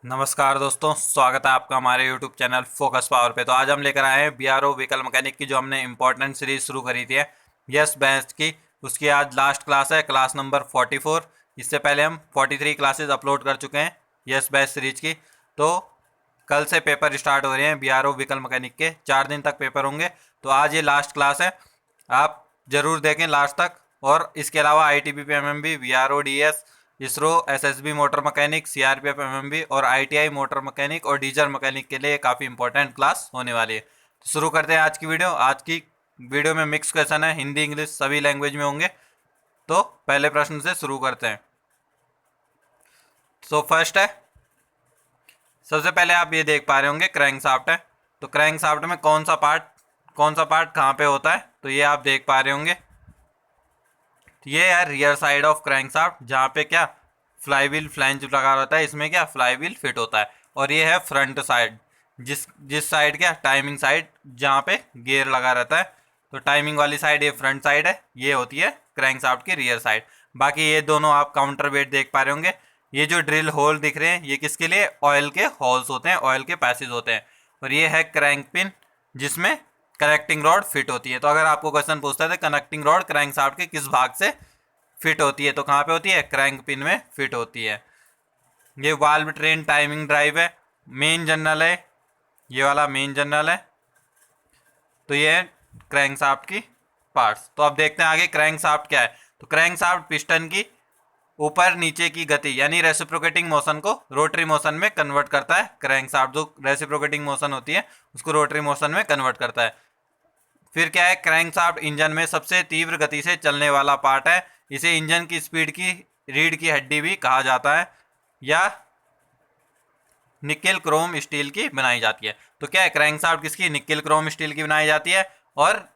नमस्कार दोस्तों, स्वागत है आपका हमारे YouTube चैनल फोकस पावर पे। तो आज हम लेकर आए हैं बीआरओ व्हीकल मैकेनिक की जो हमने इंपॉर्टेंट सीरीज शुरू करी थी यस बैच की। उसकी आज लास्ट क्लास है, क्लास नंबर 44। इससे पहले हम 43 क्लासेस अपलोड कर चुके हैं यस बैच सीरीज की। तो कल से पेपर स्टार्ट हो रहे हैं बीआरओ व्हीकल मैकेनिक के, 4 दिन तक पेपर होंगे। तो आज ये लास्ट क्लास है, आप ज़रूर देखें लास्ट तक। और इसके अलावा ITBP MMB, VRO DS, ISRO, SSB motor mechanic, CRPF MMB और ITI मोटर मैकेनिक और डीजल मैकेनिक के लिए काफ़ी इंपॉर्टेंट क्लास होने वाली है। तो शुरू करते हैं आज की वीडियो। आज की वीडियो में मिक्स क्वेश्चन है, हिंदी इंग्लिश सभी लैंग्वेज में होंगे। तो पहले प्रश्न से शुरू करते हैं। तो फर्स्ट है, सबसे पहले आप ये देख पा रहे होंगे क्रैंकशाफ्ट है। तो क्रैंकशाफ्ट में कौन सा पार्ट कहाँ पे होता है, तो ये आप देख पा रहे होंगे। ये है रियर साइड ऑफ क्रैंकशाफ्ट, जहाँ पे क्या फ्लाईव्हील फ्लैंज लगा रहता है, इसमें क्या फ्लाईव्हील फिट होता है। और ये है फ्रंट साइड, जिस साइड क्या टाइमिंग साइड, जहाँ पे गियर लगा रहता है। तो टाइमिंग वाली साइड ये फ्रंट साइड है, ये होती है क्रैंकशाफ्ट की रियर साइड। बाकी ये दोनों आप काउंटर वेट देख पा रहे होंगे। ये जो ड्रिल होल दिख रहे हैं ये किसके लिए, ऑयल के होल्स होते हैं, ऑयल के पैसेज होते हैं। और ये है क्रैंक पिन, जिसमें कनेक्टिंग रॉड फिट होती है। तो अगर आपको क्वेश्चन पूछता है कनेक्टिंग रॉड क्रैंकशाफ्ट के किस भाग से फिट होती है, तो कहाँ पे होती है, क्रैंक पिन में फिट होती है। ये वाल्व ट्रेन टाइमिंग ड्राइव है, मेन जनरल है, ये वाला मेन जनरल है। तो ये है क्रैंकशाफ्ट की पार्ट्स। तो अब देखते हैं आगे क्रैंकशाफ्ट क्या है। तो क्रैंकशाफ्ट पिस्टन की ऊपर नीचे की गति यानी रेसिप्रोकेटिंग मोशन को रोटरी मोशन में कन्वर्ट करता है। क्रैंकशाफ्ट जो रेसिप्रोकेटिंग मोशन होती है उसको रोटरी मोशन में कन्वर्ट करता है। फिर क्या है, क्रैंकशाफ्ट इंजन में सबसे तीव्र गति से चलने वाला पार्ट है। इसे इंजन की स्पीड की रीढ़ की हड्डी भी कहा जाता है, या निकेल क्रोम स्टील की बनाई जाती है। तो क्या है, क्रैंकशाफ्ट किसकी, निकेल क्रोम स्टील की बनाई जाती है। और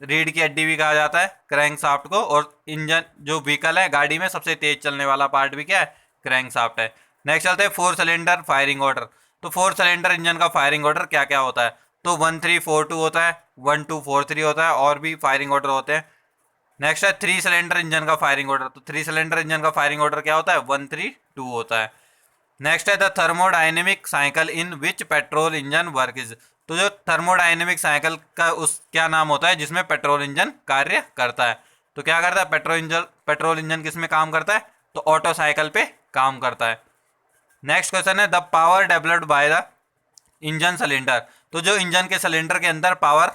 रीढ़ की हड्डी भी कहा जाता है क्रैंकशाफ्ट को। और इंजन जो व्हीकल है, गाड़ी में सबसे तेज चलने वाला पार्ट भी क्या है, क्रैंकशाफ्ट है। नेक्स्ट चलते हैं 4 सिलेंडर फायरिंग ऑर्डर। तो 4 सिलेंडर इंजन का फायरिंग ऑर्डर क्या क्या होता है, तो 1342 होता है, 1243 होता है, और भी फायरिंग ऑर्डर होते हैं। नेक्स्ट है 3 सिलेंडर इंजन का फायरिंग ऑर्डर। तो 3 सिलेंडर इंजन का फायरिंग ऑर्डर क्या होता है, 132 होता है। नेक्स्ट है the thermodynamic cycle in which petrol engine work is. तो जो थर्मोडायनेमिक साइकिल का उस क्या नाम होता है जिसमें पेट्रोल इंजन कार्य करता है। तो क्या करता है, पेट्रोल इंजन किस में काम करता है, तो ऑटो साइकिल पे काम करता है। नेक्स्ट क्वेश्चन है the power developed by the engine cylinder. तो जो इंजन के सिलेंडर के अंदर पावर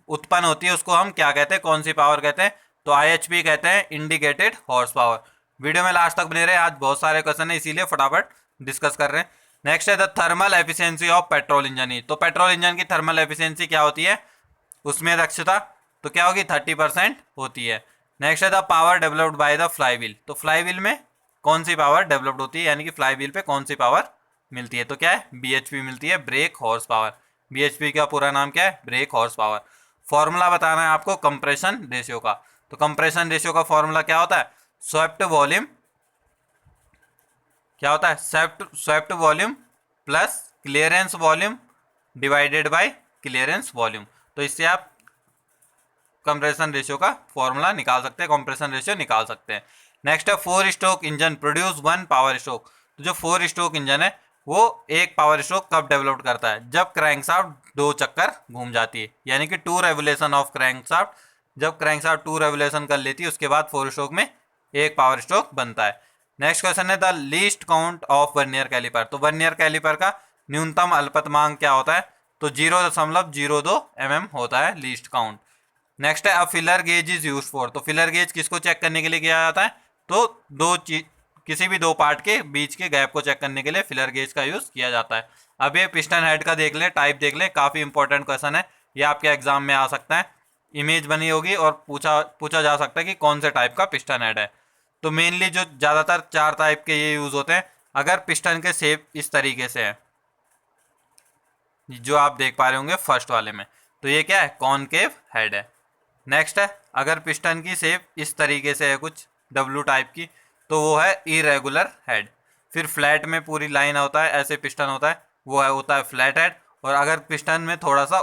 उत्पन्न होती है उसको हम क्या कहते हैं, कौन सी पावर कहते हैं, तो IHP कहते हैं, इंडिकेटेड हॉर्स पावर। वीडियो में लास्ट तक बने रहे, आज बहुत सारे क्वेश्चन है इसीलिए फटाफट डिस्कस कर रहे हैं। नेक्स्ट है the thermal efficiency of petrol engine ही। तो पेट्रोल इंजन की थर्मल एफिशिएंसी क्या होती है, उसमें दक्षता तो क्या होगी, 30% होती है। नेक्स्ट है the power developed by the flywheel. तो फ्लाईव्हील में कौन सी पावर डेवलप्ड होती है, यानी कि फ्लाईव्हील पे कौन सी पावर मिलती है, तो क्या है, BHP मिलती है, ब्रेक हॉर्स पावर। BHP का पूरा नाम क्या है, ब्रेक हॉर्स पावर। फॉर्मूला बताना है आपको कंप्रेशन रेशियो का। तो कंप्रेशन रेशियो का फॉर्मूला क्या होता है, स्वेप्ट वॉल्यूम, क्या होता है, swept volume plus clearance volume divided by clearance volume. तो इससे आप कंप्रेशन रेशियो का फॉर्मूला निकाल सकते हैं, कंप्रेशन रेशियो निकाल सकते हैं। नेक्स्ट है 4 stroke engine produce 1 power stroke. तो जो 4 स्ट्रोक इंजन है वो एक पावर स्ट्रोक कब डेवलप करता है, जब क्रैंकशाफ्ट 2 चक्कर घूम जाती है, यानी कि 2 रेवोल्यूशन ऑफ क्रैंकशाफ्ट। जब क्रैंकशाफ्ट 2 रेवोल्यूशन कर लेती है उसके बाद 4 स्ट्रोक में एक पावर स्ट्रोक बनता है। नेक्स्ट क्वेश्चन है the least count of vernier caliper. तो वर्नियर कैलिपर का न्यूनतम अल्पतमांक क्या होता है, तो 0.02 mm होता है लीस्ट काउंट। नेक्स्ट है अ filler gauge is use for. तो फिलर गेज किसको चेक करने के लिए किया जाता है, तो किसी भी 2 पार्ट के बीच के गैप को चेक करने के लिए फिलर गेज का यूज किया जाता है। अब ये पिस्टन हेड का देख लें, टाइप देख लें, काफी इंपॉर्टेंट क्वेश्चन है, ये आपके एग्जाम में आ सकता है। इमेज बनी होगी और पूछा जा सकता है कि कौन से टाइप का पिस्टन हेड है। तो मेनली जो ज़्यादातर 4 टाइप के ये यूज़ होते हैं। अगर पिस्टन के शेप इस तरीके से है, जो आप देख पा रहे होंगे फर्स्ट वाले में, तो ये क्या है, कॉनकेव हेड है। नेक्स्ट है अगर पिस्टन की शेप इस तरीके से है कुछ W टाइप की, तो वो है इरेगुलर हेड। फिर फ्लैट में पूरी लाइन होता है, ऐसे पिस्टन होता है, वो है होता है फ्लैट हेड। और अगर पिस्टन में थोड़ा सा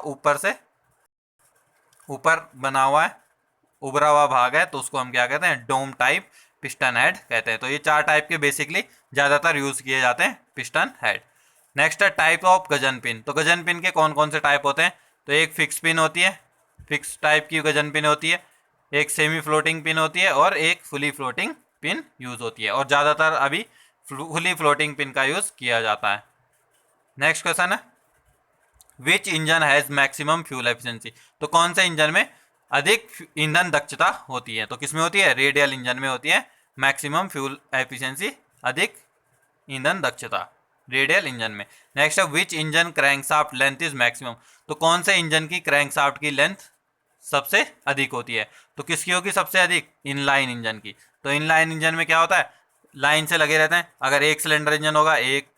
ऊपर बना हुआ है, उभरा हुआ भाग है, तो उसको हम क्या कहते हैं, डोम टाइप पिस्टन हेड कहते हैं। तो ये 4 टाइप के बेसिकली ज़्यादातर यूज़ किए जाते हैं पिस्टन हेड। नेक्स्ट है टाइप ऑफ गजन पिन। तो गजन पिन के कौन कौन से टाइप होते हैं? तो एक फिक्स पिन होती है, फिक्स टाइप की गजन पिन होती है, एक सेमी फ्लोटिंग पिन होती है और एक फुली फ्लोटिंग पिन यूज होती है, और ज़्यादातर अभी फुली फ्लोटिंग पिन का यूज किया जाता है। नेक्स्ट क्वेश्चन है which engine has maximum fuel efficiency. तो कौन से इंजन में अधिक ईंधन दक्षता होती है? तो किस में होती है? रेडियल इंजन में होती है मैक्सिमम फ्यूल एफिशिएंसी, अधिक ईंधन दक्षता, रेडियल इंजन में। नेक्स्ट है which engine crankshaft length is maximum. तो कौन से इंजन की क्रैंकशाफ्ट की लेंथ सबसे अधिक होती है? तो किसकी होगी सबसे अधिक? इनलाइन इंजन की। तो इनलाइन इंजन में क्या होता है? लाइन से लगे रहते हैं। अगर एक सिलेंडर इंजन होगा, 1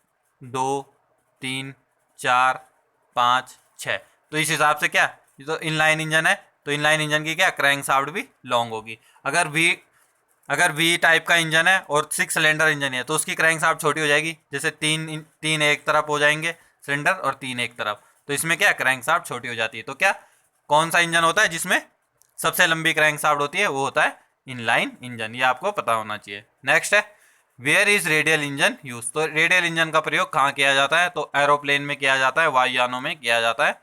2 3 4 5 6, तो इस हिसाब से क्या, ये तो इनलाइन इंजन है, तो इनलाइन इंजन की क्या क्रैंकशाफ्ट भी लॉन्ग होगी। अगर वी टाइप का इंजन है और 6 सिलेंडर इंजन है, तो उसकी क्रैंकशाफ्ट छोटी हो जाएगी, जैसे तीन एक तरफ हो जाएंगे सिलेंडर और 3 एक तरफ, तो इसमें क्या क्रैंकशाफ्ट छोटी हो जाती है। तो क्या कौन सा इंजन होता है जिसमें सबसे लंबी क्रैंकशाफ्ट होती है? वो होता है इनलाइन इंजन। ये आपको पता होना चाहिए। नेक्स्ट है where is radial engine use. तो रेडियल इंजन का प्रयोग कहाँ किया जाता है? तो एरोप्लेन में किया जाता है, वायुयानों में किया जाता है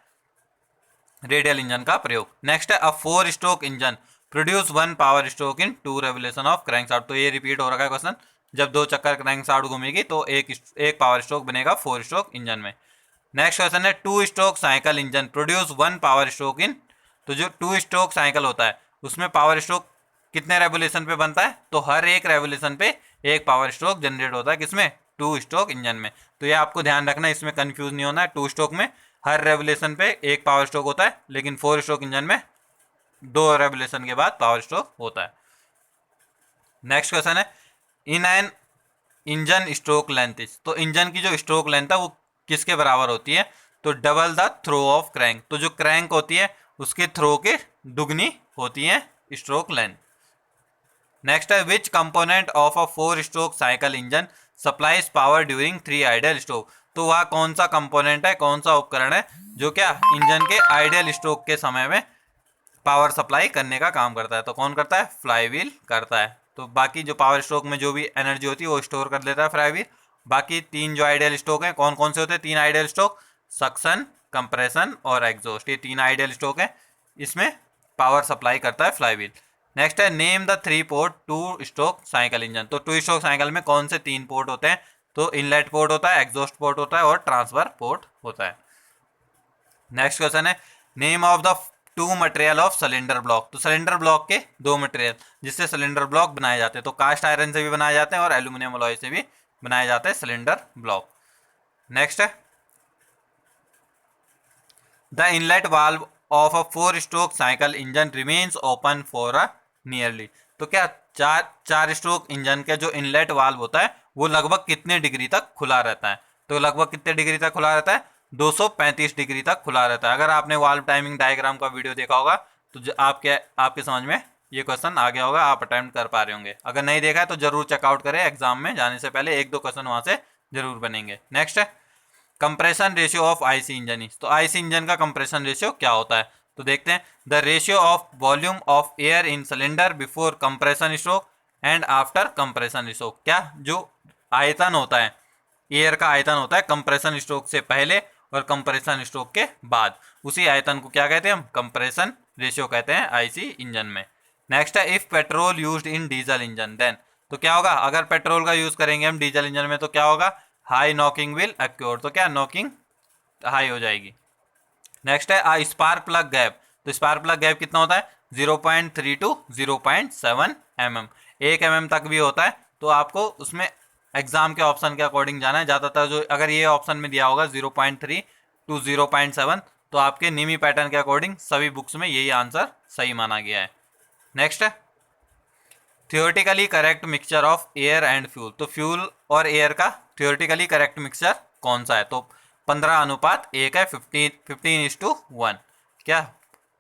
रेडियल इंजन का प्रयोग। नेक्स्ट है अ 4 stroke engine produce 1 power stroke in 2 revolution of crankshaft. तो ये रिपीट हो रखा है क्वेश्चन, जब 2 चक्कर क्रैंकशाफ्ट घूमेगी तो एक पावर स्ट्रोक बनेगा 4 स्ट्रोक इंजन में। नेक्स्ट क्वेश्चन है 2 stroke cycle engine produce 1 power stroke in. तो जो 2 स्ट्रोक साइकिल होता है उसमें पावर स्ट्रोक कितने रेवोल्यूशन पे बनता है? तो हर एक रेवोल्यूशन पे एक पावर स्ट्रोक जनरेट होता है, किसमें? 2 स्ट्रोक इंजन में। तो ये आपको ध्यान रखना है, इसमें कंफ्यूज नहीं होना है। 2 स्ट्रोक में हर रेवोल्यूशन पे एक पावर स्ट्रोक होता है, लेकिन 4 स्ट्रोक इंजन में 2 रेवोल्यूशन के बाद पावर स्ट्रोक होता है। नेक्स्ट क्वेश्चन है in an engine stroke length is. तो इंजन की जो स्ट्रोक लेंथ है वो किसके बराबर होती है? तो double the throw of crank. तो जो क्रैंक होती है उसके थ्रो के दुगनी होती है स्ट्रोक लेंथ। नेक्स्ट है विच component of a 4 stroke cycle engine supplies power during 3 ideal stroke. तो वह कौन सा कंपोनेंट है, कौन सा उपकरण है जो क्या इंजन के आइडियल स्ट्रोक के समय में पावर सप्लाई करने का काम करता है? तो कौन करता है? फ्लाईव्हील करता है। तो बाकी जो पावर स्ट्रोक में जो भी एनर्जी होती है वो स्टोर कर लेता है फ्लाईव्हील। बाकी 3 जो आइडियल स्ट्रोक हैं, कौन कौन से होते हैं 3 आइडियल स्ट्रोक? सक्शन, कंप्रेशन और एग्जॉस्ट, ये 3 आइडियल स्ट्रोक हैं, इसमें पावर सप्लाई करता है फ्लाईव्हील। नेक्स्ट है name the 3 port 2 stroke cycle engine. तो 2 स्ट्रोक साइकिल में कौन से 3 पोर्ट होते हैं? तो इनलेट पोर्ट होता है, एग्जॉस्ट पोर्ट होता है और ट्रांसफर पोर्ट होता है। नेक्स्ट क्वेश्चन है name of the 2 material of cylinder block. तो सिलेंडर ब्लॉक के 2 मटेरियल जिससे सिलेंडर ब्लॉक बनाए जाते हैं, तो कास्ट आयरन से भी बनाए जाते हैं और एल्यूमिनियम अलॉय से भी बनाए जाते हैं सिलेंडर ब्लॉक। नेक्स्ट है the inlet valve of a 4 stroke cycle engine remains open for a nearly. तो क्या चार स्ट्रोक इंजन के जो इनलेट वाल्व होता है वो लगभग कितने डिग्री तक खुला रहता है? तो लगभग कितने डिग्री तक खुला रहता है? 235 डिग्री तक खुला रहता है। अगर आपने वाल्व टाइमिंग डायग्राम का वीडियो देखा होगा तो आपके समझ में ये क्वेश्चन आ गया होगा, आप अटेम्प्ट कर पा रहे होंगे। अगर नहीं देखा है तो जरूर चेकआउट करें, एग्जाम में जाने से पहले 1-2 क्वेश्चन वहां से जरूर बनेंगे। नेक्स्ट है compression ratio of IC engine. तो आईसी इंजन का कंप्रेशन रेशियो क्या होता है? तो देखते हैं the ratio of volume of air in cylinder before compression stroke and after compression stroke. क्या जो आयतन होता है, एयर का आयतन होता है कंप्रेशन स्ट्रोक से पहले और कंप्रेशन स्ट्रोक के बाद, उसी आयतन को क्या कहते हैं हम? कंप्रेशन रेशियो कहते हैं आईसी इंजन में। नेक्स्ट है if petrol used in diesel engine then. तो क्या होगा अगर पेट्रोल का यूज करेंगे हम डीजल इंजन में तो क्या होगा? High knocking will acquire. तो क्या नॉकिंग हाई हो जाएगी। नेक्स्ट है स्पार्क प्लग गैप। तो स्पार्क प्लग गैप कितना होता है? 0.3 to 0.7 mm, 1 mm तक भी होता है। तो आपको उसमें एग्जाम के ऑप्शन के अकॉर्डिंग जाना है। ज़्यादातर जो अगर ये ऑप्शन में दिया होगा 0.3 to 0.7 तो आपके निमी पैटर्न के अकॉर्डिंग सभी बुक्स में यही आंसर सही माना गया है। नेक्स्ट है theoretically correct mixture of air and fuel. तो फ्यूल और एयर का थियोरेटिकली करेक्ट मिक्सचर कौन सा है? तो 15:1 है, 15:1 क्या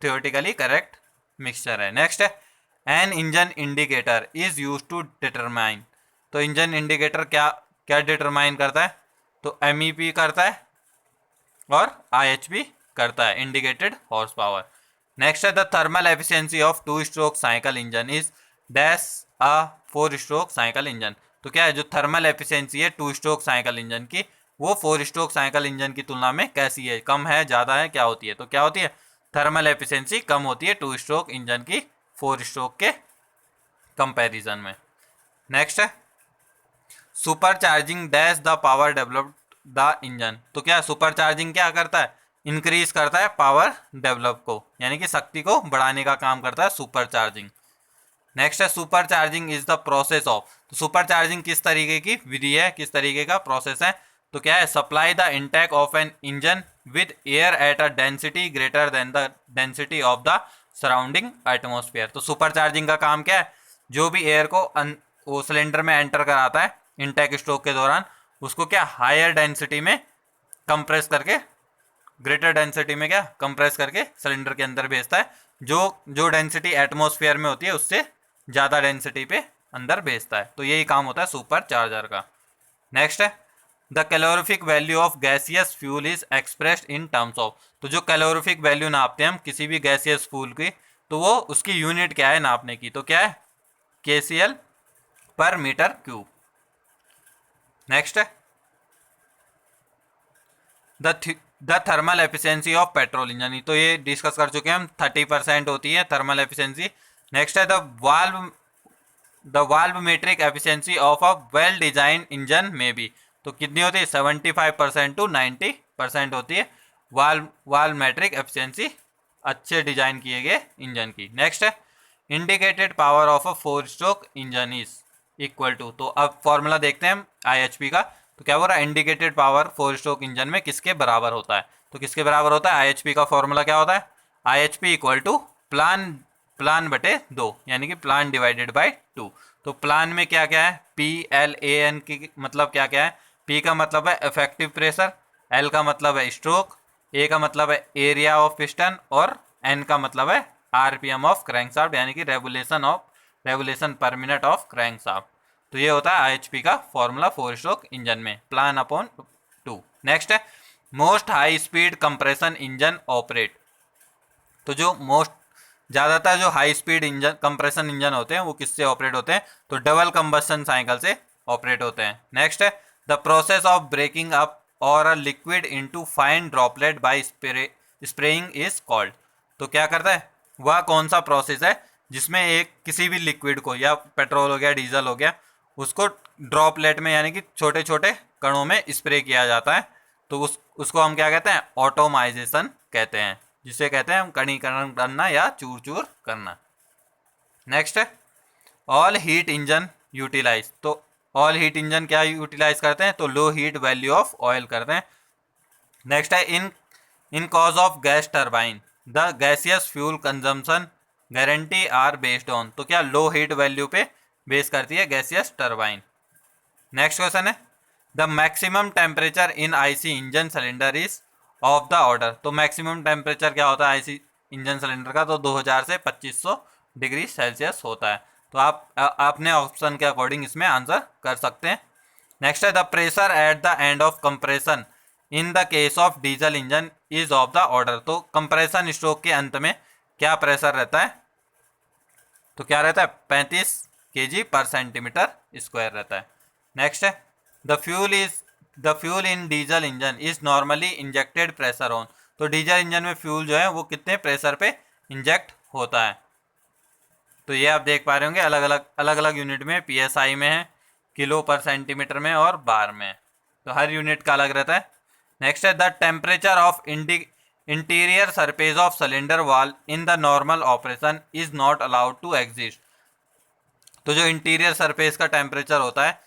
थियोरेटिकली करेक्ट मिक्सचर है। नेक्स्ट है an engine indicator is use to determine. तो इंजन इंडिकेटर क्या क्या डिटरमाइन करता है? तो MEP करता है और IHP करता है, इंडिकेटेड हॉर्स पावर। नेक्स्ट है the thermal efficiency of 2 stroke cycle engine is dash a 4 stroke cycle engine. तो क्या है जो थर्मल एफिशिएंसी है 2 स्ट्रोक साइकिल इंजन की वो 4 स्ट्रोक साइकिल इंजन की तुलना में कैसी है, कम है, ज़्यादा है, क्या होती है? तो क्या होती है? थर्मल एफिशिएंसी कम होती है 2 स्ट्रोक इंजन की 4 स्ट्रोक के कंपैरिजन में। नेक्स्ट है super charging dash the power developed the engine. तो क्या सुपर चार्जिंग क्या करता है? इंक्रीज करता है पावर डेवलप को, यानी कि शक्ति को बढ़ाने का काम करता है सुपर चार्जिंग। नेक्स्ट है super charging is the process of. तो सुपर चार्जिंग किस तरीके की विधि है, किस तरीके का प्रोसेस है? तो क्या है? Supply the intake of an engine with air at a density greater than the density of the surrounding atmosphere. तो सुपर चार्जिंग का काम क्या है? जो भी एयर को वो सिलेंडर में एंटर कराता है इंटेक स्ट्रोक के दौरान, उसको क्या हायर डेंसिटी में कंप्रेस करके, ग्रेटर डेंसिटी में क्या कंप्रेस करके सिलेंडर के अंदर भेजता है। जो डेंसिटी एटमॉस्फेयर में होती है उससे ज़्यादा डेंसिटी पे अंदर भेजता है। तो यही काम होता है सुपर चार्जर का। नेक्स्ट है the calorific value of gaseous fuel is expressed in terms of. तो जो कैलोरीफिक वैल्यू नापते हैं हम किसी भी गैसियस फ्यूल की, तो वो उसकी यूनिट क्या है नापने की? तो क्या है? KCL पर मीटर क्यूब। नेक्स्ट है the thermal efficiency of petrol engine. तो ये डिस्कस कर चुके हैं हम, 30% होती है थर्मल एफिशिएंसी। नेक्स्ट है the volumetric efficiency of a well design engine may be. तो कितनी होती है? 75% टू 90% होती है वाल्व मेट्रिक एफिशिएंसी अच्छे डिजाइन किए गए इंजन की। नेक्स्ट है indicated power of a 4 stroke engine is equal to. तो अब फॉर्मूला देखते हैं हम IHP का। तो क्या हो रहा है? इंडिकेटेड पावर 4 स्ट्रोक इंजन में किसके बराबर होता है? तो किसके बराबर होता है? IHP का फॉर्मूला क्या होता है? IHP इक्वल टू प्लान बटे 2, यानी कि प्लान डिवाइडेड बाय 2। तो प्लान में क्या क्या है? PLAN की मतलब क्या क्या है? P का मतलब है इफेक्टिव प्रेशर, L का मतलब है स्ट्रोक, A का मतलब है एरिया ऑफ पिस्टन और N का मतलब है RPM ऑफ क्रैंकशाफ्ट, यानी कि रेवोल्यूशन पर मिनट ऑफ क्रैंकशाफ्ट। तो ये होता है IHP का फॉर्मूला 4 स्ट्रोक इंजन में, प्लान अपॉन 2। नेक्स्ट है most high speed compression engine operate. तो जो ज़्यादातर जो high speed engine compression engine होते हैं वो किससे ऑपरेट होते हैं? तो डबल कंबस्शन साइकिल से ऑपरेट होते हैं। नेक्स्ट है the process of breaking up और a liquid into fine droplet by spraying is called. तो क्या करता है? वह कौन सा प्रोसेस है जिसमें एक किसी भी लिक्विड को, या पेट्रोल हो गया, डीजल हो गया, उसको ड्रॉपलेट में यानी कि छोटे छोटे कणों में स्प्रे किया जाता है। तो उसको हम क्या कहते हैं? ऑटोमाइजेशन कहते हैं, जिसे कहते हैं हम कणीकरण करना या चूर चूर करना। नेक्स्ट है ऑल हीट इंजन यूटिलाइज। तो ऑल हीट इंजन क्या यूटिलाइज करते हैं? तो low heat value of oil करते हैं। नेक्स्ट है in cause of gas turbine the gaseous fuel consumption guarantee are based on. तो क्या लो हीट वैल्यू पे बेस करती है गैसियस टर्बाइन। नेक्स्ट क्वेश्चन है the maximum temperature in IC engine cylinder is of the order. तो maximum temperature क्या होता है आईसी इंजन सिलेंडर का? तो 2000 से 2500 डिग्री सेल्सियस होता है। तो आप अपने ऑप्शन के अकॉर्डिंग इसमें आंसर कर सकते हैं। नेक्स्ट है the pressure at the end of compression in the case of diesel engine is of the order. तो कंप्रेशन स्ट्रोक के अंत में क्या प्रेशर रहता है? तो क्या रहता है? 35 kg पर सेंटीमीटर स्क्वायर रहता है। नेक्स्ट है the fuel in diesel engine is normally injected pressure on. तो डीजल इंजन में फ्यूल जो है वो कितने प्रेशर पे इंजेक्ट होता है? तो ये आप देख पा रहे होंगे अलग अलग यूनिट में, PSI में है, किलो पर सेंटीमीटर में और बार में। तो हर यूनिट का अलग रहता है। नेक्स्ट है the temperature of interior surface of cylinder wall in the normal operation is not allowed to exist. तो जो इंटीरियर सरफेस का टेम्परेचर होता है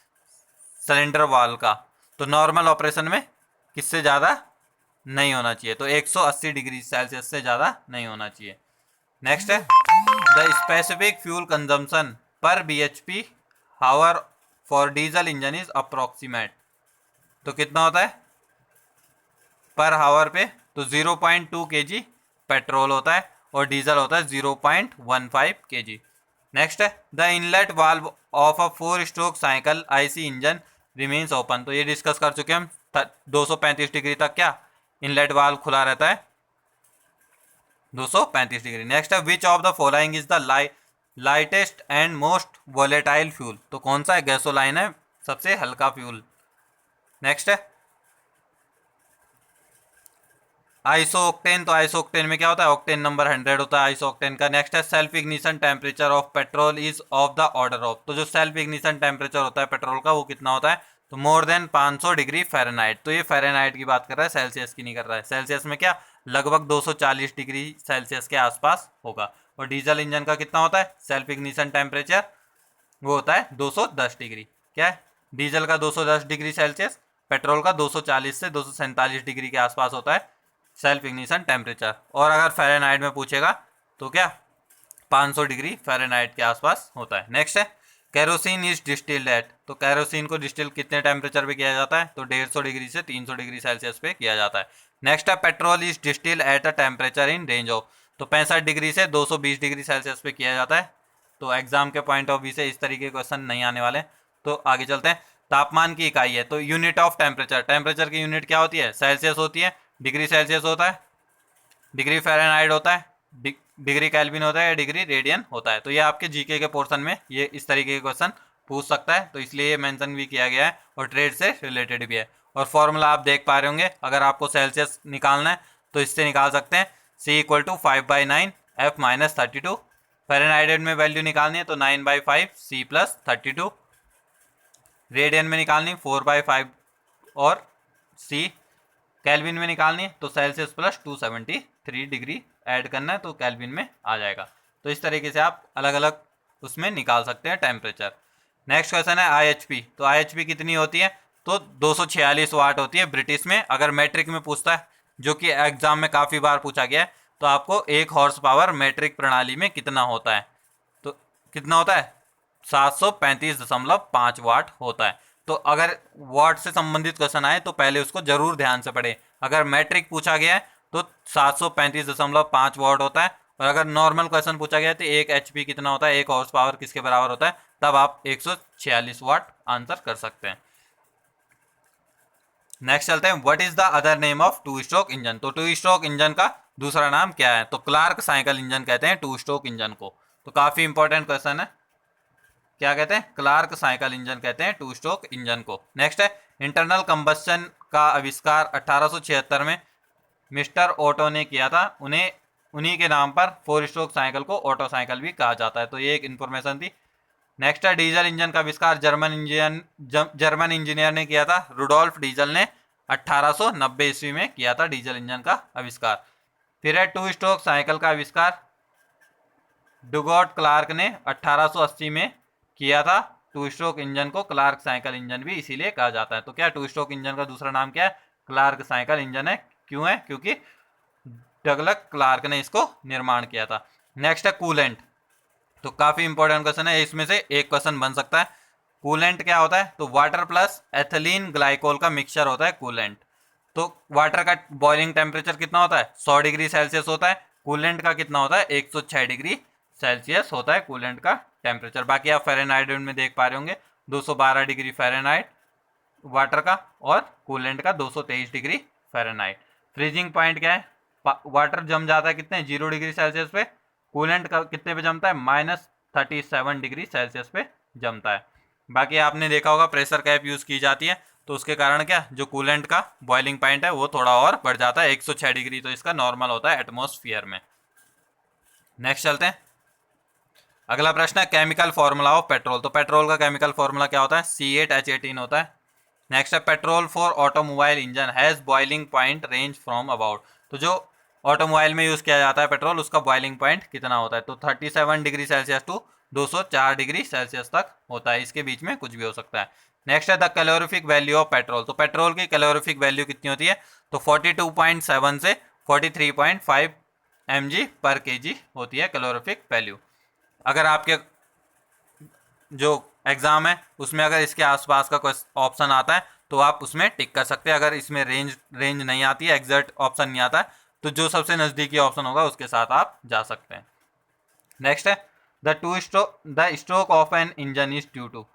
सिलेंडर वॉल का, तो नॉर्मल ऑपरेशन में किससे ज़्यादा नहीं होना चाहिए? तो 180 डिग्री सेल्सियस से ज़्यादा नहीं होना चाहिए। नेक्स्ट है the specific fuel consumption per BHP hour for diesel engine is approximate. तो कितना होता है पर हावर पे? तो 0.2 kg पेट्रोल होता है और डीजल होता है 0.15 kg। नेक्स्ट है the inlet valve of a 4 stroke cycle IC engine remains open. तो ये डिस्कस कर चुके हैं हम, 235 डिग्री तक क्या इनलेट वाल्व खुला रहता है? 235 डिग्री। नेक्स्ट है which of the following is the lightest and most volatile fuel. तो कौन सा है? गैसोलाइन है सबसे हल्का फ्यूल। नेक्स्ट है आइसो ऑक्टेन, तो आइसो ऑक्टेन में क्या होता है, ऑक्टेन नंबर 100 होता है आइसो ऑक्टेन का। नेक्स्ट है self ignition temperature of petrol is of the order of, तो जो सेल्फ इग्निशन टेम्परेचर होता है पेट्रोल का वो कितना होता है, तो मोर देन 500 डिग्री फ़ारेनहाइट। तो ये फ़ारेनहाइट की बात कर रहा है, सेल्सियस की नहीं कर रहा है। सेल्सियस में क्या, लगभग 240 डिग्री सेल्सियस के आसपास होगा। और डीजल इंजन का कितना होता है सेल्फ इग्निशन टेम्परेचर, वो होता है 210 डिग्री। क्या है, डीजल का 210 डिग्री सेल्सियस, पेट्रोल का 240 से 247 डिग्री के आसपास होता है सेल्फ इग्निशन टेम्परेचर। और अगर फ़ारेनहाइट में पूछेगा तो क्या 500 डिग्री फ़ारेनहाइट के आसपास होता है। नेक्स्ट है कैरोसिन इज डिस्टिल्ड एट, तो कैरोसिन को डिस्टिल कितने टेम्परेचर पे किया जाता है, तो 150 डिग्री से 300 डिग्री सेल्सियस पे किया जाता है। नेक्स्ट है petrol is distil at a temperature in range of, तो 65 डिग्री से 220 डिग्री सेल्सियस पे किया जाता है। तो एग्जाम के पॉइंट ऑफ व्यू से इस तरीके के क्वेश्चन नहीं आने वाले। तो आगे चलते हैं। तापमान की इकाई है, तो यूनिट ऑफ टेम्परेचर, टेम्परेचर की यूनिट क्या होती है, सेल्सियस होती है। डिग्री सेल्सियस होता है, डिग्री फ़ारेनहाइट होता है, डिग्री केल्विन होता है या डिग्री रेडियन होता है। तो ये आपके जीके के पोर्शन में ये इस तरीके के क्वेश्चन पूछ सकता है, तो इसलिए ये मेंशन भी किया गया है और ट्रेड से रिलेटेड भी है। और फॉर्मूला आप देख पा रहे होंगे, अगर आपको सेल्सियस निकालना है तो इससे निकाल सकते हैं, C = 5/9 F - 32। फ़ारेनहाइट में वैल्यू निकालनी है तो 9/5 C + 32। रेडियन में निकालनी 4/5 और C। केल्विन में निकालनी है तो सेल्सियस प्लस 273 डिग्री ऐड करना है तो केल्विन में आ जाएगा। तो इस तरीके से आप अलग अलग उसमें निकाल सकते हैं टेम्परेचर। नेक्स्ट क्वेश्चन है IHP, तो IHP कितनी होती है, तो 246 वाट होती है ब्रिटिश में। अगर मैट्रिक में पूछता है, जो कि एग्जाम में काफ़ी बार पूछा गया है, तो आपको 1 हॉर्स पावर मैट्रिक प्रणाली में कितना होता है, तो कितना होता है 735.5 वाट होता है। तो अगर वाट से संबंधित क्वेश्चन आए तो पहले उसको जरूर ध्यान से पढ़े। अगर मैट्रिक पूछा गया है तो 735.5 वाट होता है, और अगर नॉर्मल क्वेश्चन पूछा गया है तो 1 HP कितना होता है, 1 हॉर्स पावर किसके बराबर होता है, तब आप 146 वाट आंसर कर सकते हैं। नेक्स्ट चलते हैं, what is the other name of two stroke engine, तो टू स्ट्रोक इंजन का दूसरा नाम क्या है, तो क्लार्क साइकिल इंजन कहते हैं टू स्ट्रोक इंजन को। तो काफी इंपॉर्टेंट क्वेश्चन है, क्या कहते हैं, क्लार्क साइकिल इंजन कहते हैं टू स्ट्रोक इंजन को। नेक्स्ट है इंटरनल कंबस्शन का आविष्कार 1876 में मिस्टर ऑटो ने किया था। उन्हीं के नाम पर 4 स्ट्रोक साइकिल को ऑटो साइकिल भी कहा जाता है। तो ये एक इन्फॉर्मेशन थी। नेक्स्ट है डीजल इंजन का आविष्कार जर्मन इंजीनियर ने किया था, रुडोल्फ डीजल ने 1890 ईस्वी में किया था डीजल इंजन का आविष्कार। फिर है टू स्ट्रोक साइकिल का आविष्कार डुगॉट क्लार्क ने 1880 में किया था। टू स्ट्रोक इंजन को क्लार्क साइकिल इंजन भी इसीलिए कहा जाता है। तो क्या टू स्ट्रोक इंजन का दूसरा नाम क्या है, क्लार्क साइकिल इंजन है। क्यों है, क्योंकि डगलस क्लार्क ने इसको निर्माण किया था। नेक्स्ट है कूलेंट, तो काफी इंपॉर्टेंट क्वेश्चन है, इसमें से एक क्वेश्चन बन सकता है। कूलेंट क्या होता है, तो वाटर प्लस एथिलीन ग्लाइकोल का मिक्सचर होता है कूलेंट। तो वाटर का बॉइलिंग टेम्परेचर कितना होता है, 100 डिग्री सेल्सियस होता है। कूलेंट का कितना होता है, 106 डिग्री सेल्सियस होता है कूलेंट का टेम्परेचर। बाकी आप फ़ारेनहाइट में देख पा रहे होंगे 212 डिग्री फ़ारेनहाइट वाटर का, और कूलेंट का 223 डिग्री फ़ारेनहाइट। फ्रीजिंग पॉइंट क्या है, वाटर जम जाता है कितने, 0 डिग्री सेल्सियस पे। कूलेंट का कितने पे जमता है, -37 डिग्री सेल्सियस पे जमता है। बाकी आपने देखा होगा प्रेशर कैप यूज़ की जाती है, तो उसके कारण क्या जो कूलेंट का बॉइलिंग पॉइंट है वो थोड़ा और बढ़ जाता है, 106 डिग्री तो इसका नॉर्मल होता है एटमॉस्फेयर में। नेक्स्ट चलते हैं, अगला प्रश्न है केमिकल फॉर्मूला ऑफ पेट्रोल, तो पेट्रोल का केमिकल फॉर्मूला क्या होता है, C8H18 होता है। नेक्स्ट है petrol for automobile engine has boiling point range from about, तो जो ऑटोमोबाइल में यूज़ किया जाता है पेट्रोल उसका बॉइलिंग पॉइंट कितना होता है, तो 37 degree Celsius to 204 degree Celsius तक होता है, इसके बीच में कुछ भी हो सकता है। नेक्स्ट है the calorific value of petrol, तो पेट्रोल की कैलोरीफिक वैल्यू कितनी होती है, तो 42.7 से 43.5 mg पर kg होती है कैलोरीफिक वैल्यू। अगर आपके जो एग्ज़ाम है उसमें अगर इसके आसपास का कोई ऑप्शन आता है तो आप उसमें टिक कर सकते हैं। अगर इसमें रेंज नहीं आती है, एग्जैक्ट ऑप्शन नहीं आता है, तो जो सबसे नज़दीकी ऑप्शन होगा उसके साथ आप जा सकते हैं। नेक्स्ट है the stroke of an engine is due to,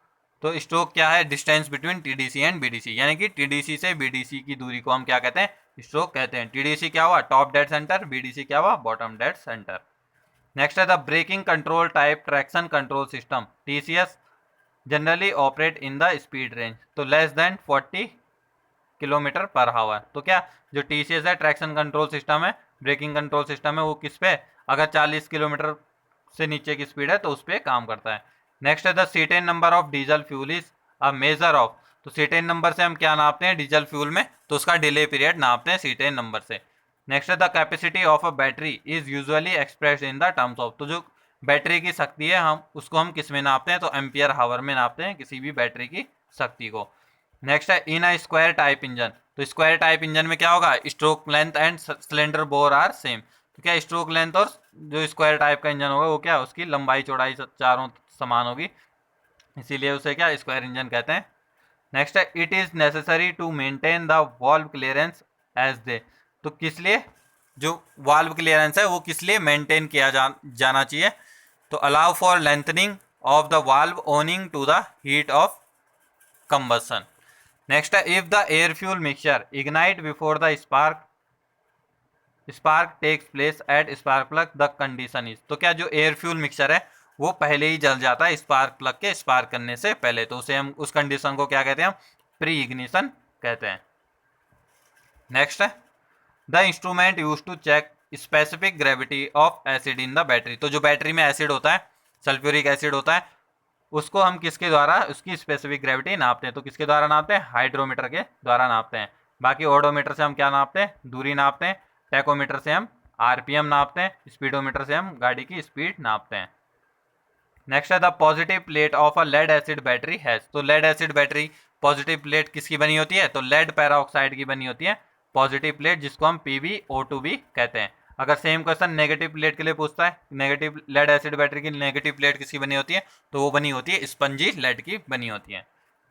तो स्ट्रोक क्या है, distance between TDC and BDC, यानी कि TDC से BDC की दूरी को हम क्या कहते हैं, स्ट्रोक कहते हैं। TDC क्या हुआ, टॉप डेड सेंटर, BDC क्या हुआ, बॉटम डेड सेंटर। नेक्स्ट है the braking control type traction control system TCS generally operate in the speed range, तो less than 40 kilometre per hour. तो क्या जो TCS है, ट्रैक्शन कंट्रोल सिस्टम है, braking control system है, वो किस पे, अगर 40 किलोमीटर से नीचे की स्पीड है तो उस पर काम करता है। नेक्स्ट है the cetane number of diesel fuel is a measure of. तो सीटेन नंबर से हम क्या नापते हैं डीजल फ्यूल में, तो उसका डिले पीरियड नापते हैं सीटेन नंबर से। नेक्स्ट है the capacity of a battery is usually expressed in the terms of. तो जो बैटरी की शक्ति है हम किस में नापते हैं, तो एम्पियर हावर में नापते हैं किसी भी बैटरी की शक्ति को। नेक्स्ट है in a square type engine. तो स्क्वायर टाइप इंजन में क्या होगा, stroke length and cylinder bore are same. तो क्या स्ट्रोक लेंथ और जो स्क्वायर टाइप का इंजन होगा वो क्या, उसकी लंबाई चौड़ाई चारों समान होगी, इसीलिए उसे क्या स्क्वायर इंजन कहते हैं। नेक्स्ट है it is necessary to maintain the valve clearance as they. तो किस लिए जो वाल्व क्लियरेंस है वो किस लिए मेंटेन किया जाना चाहिए, तो allow for lengthening of the valve opening to the heat of combustion. Next है if the air fuel mixture ignite before the spark takes place at spark plug the condition is. तो क्या जो air fuel mixture है वो पहले ही जल जाता है स्पार्क प्लग के स्पार्क करने से पहले, तो उसे हम उस कंडीशन को क्या कहते हैं, प्री इग्निशन कहते हैं। नेक्स्ट है the instrument use to check specific gravity of acid in the battery. तो जो बैटरी में एसिड होता है, सल्फ्यूरिक एसिड होता है, उसको हम किसके द्वारा उसकी स्पेसिफिक ग्रेविटी नापते हैं, तो किसके द्वारा नापते हैं, हाइड्रोमीटर के द्वारा नापते हैं। बाकी ओडोमीटर से हम क्या नापते हैं, दूरी नापते हैं। टैकोमीटर से हम RPM नापते हैं। स्पीडोमीटर से हम गाड़ी की स्पीड नापते हैं। नेक्स्ट है the positive plate of a lead acid battery has. तो lead acid battery positive plate किसकी बनी होती है, तो लेड पैराऑक्साइड की बनी होती है पॉजिटिव प्लेट, जिसको हम PbO2 भी कहते हैं। अगर सेम क्वेश्चन नेगेटिव प्लेट के लिए पूछता है, नेगेटिव लेड एसिड बैटरी की नेगेटिव प्लेट किसकी बनी होती है, तो वो बनी होती है स्पंजी लेड की बनी होती है।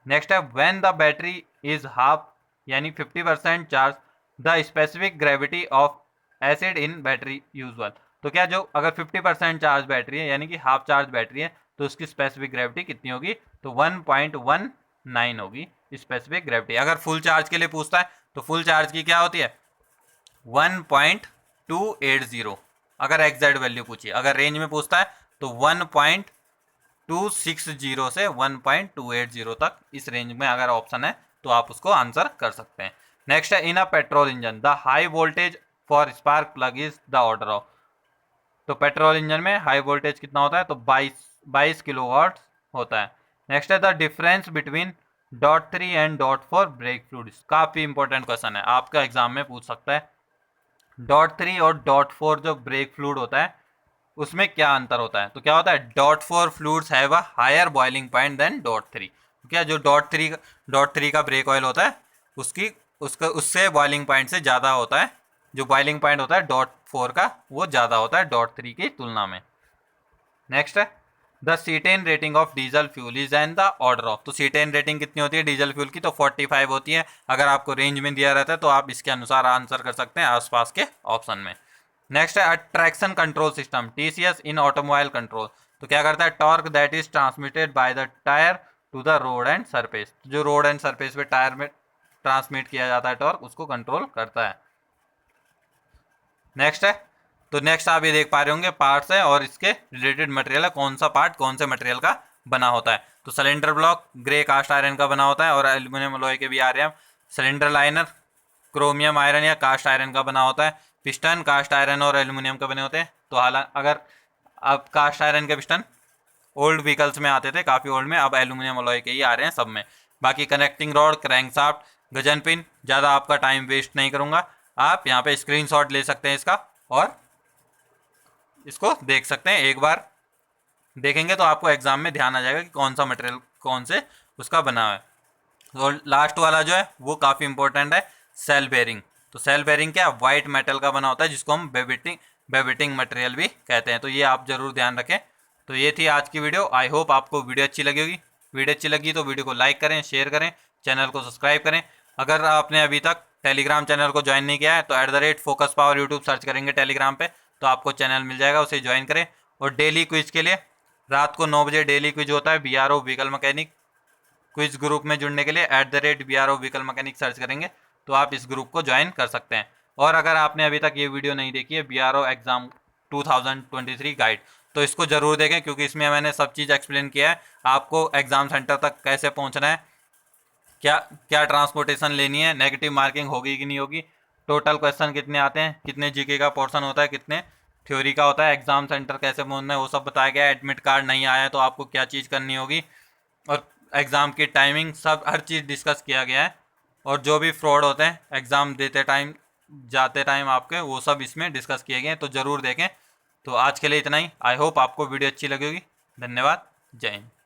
नेक्स्ट है when the battery is half यानी 50% charge the specific gravity of acid in battery usual. तो क्या जो अगर 50% चार्ज बैटरी है यानी कि हाफ चार्ज बैटरी है तो उसकी स्पेसिफिक ग्रेविटी कितनी होगी, तो 1.19 होगी स्पेसिफिक ग्रेविटी। अगर फुल चार्ज के लिए पूछता है तो फुल चार्ज की क्या होती है 1.280। अगर एग्जैक्ट वैल्यू पूछिए, अगर रेंज में पूछता है तो 1.260 से 1.280 तक, इस रेंज में अगर ऑप्शन है तो आप उसको आंसर कर सकते हैं। नेक्स्ट है in a petrol engine the high voltage for spark plug is the order of. तो पेट्रोल इंजन में हाई वोल्टेज कितना होता है, तो 22 किलोवाट होता है। नेक्स्ट है the difference between .3 and .4 brake fluid. काफी इंपॉर्टेंट क्वेश्चन है, आपका एग्जाम में पूछ सकता है। .3 और .4 जो ब्रेक फ्लूइड होता है उसमें क्या अंतर होता है, तो क्या होता है .4 fluids have a higher boiling point than .3। क्या जो .3 का ब्रेक ऑयल होता है उससे बॉइलिंग पॉइंट से ज़्यादा होता है, जो बॉइलिंग पॉइंट होता है .4 का वो ज़्यादा होता है .3 की तुलना में। नेक्स्ट है the cetane rating of diesel fuel is and the order of. तो सीटेन रेटिंग कितनी होती है डीजल फ्यूल की, तो 45 होती है। अगर आपको रेंज में दिया रहता है तो आप इसके अनुसार आंसर कर सकते हैं आसपास के ऑप्शन में। नेक्स्ट है ट्रैक्शन कंट्रोल सिस्टम TCS इन ऑटोमोबाइल कंट्रोल। तो क्या करता है torque that is transmitted by the tier two the road and surface. जो रोड एंड सरफेस पे टायर में ट्रांसमिट किया जाता है टॉर्क, उसको कंट्रोल करता है। नेक्स्ट है तो नेक्स्ट आप ये देख पा रहे होंगे पार्ट्स है और इसके रिलेटेड मटेरियल है, कौन सा पार्ट कौन से मटेरियल का बना होता है। तो cylinder block grey cast iron का बना होता है और एल्यूमिनियम अलॉय के भी आ रहे हैं। सिलेंडर लाइनर क्रोमियम आयरन या कास्ट आयरन का बना होता है। पिस्टन कास्ट आयरन और एल्यूमिनियम का बने होते हैं। तो हालांकि अगर अब कास्ट आयरन के पिस्टन ओल्ड व्हीकल्स में आते थे काफ़ी ओल्ड में, अब एल्यूमिनियम अलॉय के ही आ रहे हैं सब में। बाकी connecting rod crankshaft Gajan pin, ज़्यादा आपका टाइम वेस्ट नहीं करूँगा, आप यहाँ पे स्क्रीनशॉट ले सकते हैं इसका और इसको देख सकते हैं। एक बार देखेंगे तो आपको एग्जाम में ध्यान आ जाएगा कि कौन सा मटेरियल कौन से उसका बना है। तो लास्ट वाला जो है वो काफ़ी इंपॉर्टेंट है, सेल बेरिंग। तो सेल बेरिंग क्या वाइट मेटल का बना होता है जिसको हम बेबिटिंग मटेरियल भी कहते हैं। तो ये आप जरूर ध्यान रखें। तो ये थी आज की वीडियो। आई होप आपको वीडियो अच्छी लगी होगी। वीडियो अच्छी लगी तो वीडियो को लाइक करें, शेयर करें, चैनल को सब्सक्राइब करें। अगर आपने अभी तक टेलीग्राम चैनल को ज्वाइन नहीं किया है तो @FocusPower यूट्यूब सर्च करेंगे टेलीग्राम पे तो आपको चैनल मिल जाएगा, उसे ज्वाइन करें। और डेली क्विज के लिए रात को 9 बजे डेली क्विज होता है BRO vehicle mechanic. Quiz group में जुड़ने के लिए @BRO व्हीकल मैकेनिक सर्च करेंगे तो आप इस ग्रुप को ज्वाइन कर सकते हैं। और अगर आपने अभी तक ये वीडियो नहीं देखी है BRO एग्जाम 2023 गाइड तो इसको ज़रूर देखें, क्योंकि इसमें मैंने सब चीज़ एक्सप्लेन किया है आपको एग्ज़ाम सेंटर तक कैसे पहुंचना है, क्या क्या ट्रांसपोर्टेशन लेनी है, नेगेटिव मार्किंग होगी कि नहीं होगी, टोटल क्वेश्चन कितने आते हैं, कितने जीके का पोर्शन होता है, कितने थ्योरी का होता है, एग्जाम सेंटर कैसे पहुंचना है, वो सब बताया गया है। एडमिट कार्ड नहीं आया तो आपको क्या चीज़ करनी होगी, और एग्ज़ाम की टाइमिंग, सब हर चीज़ डिस्कस किया गया है। और जो भी फ्रॉड होते हैं एग्ज़ाम देते टाइम जाते टाइम आपके, वो सब इसमें डिस्कस किए गए हैं, तो ज़रूर देखें। तो आज के लिए इतना ही। आई होप आपको वीडियो अच्छी लगी होगी। धन्यवाद। जय हिंद।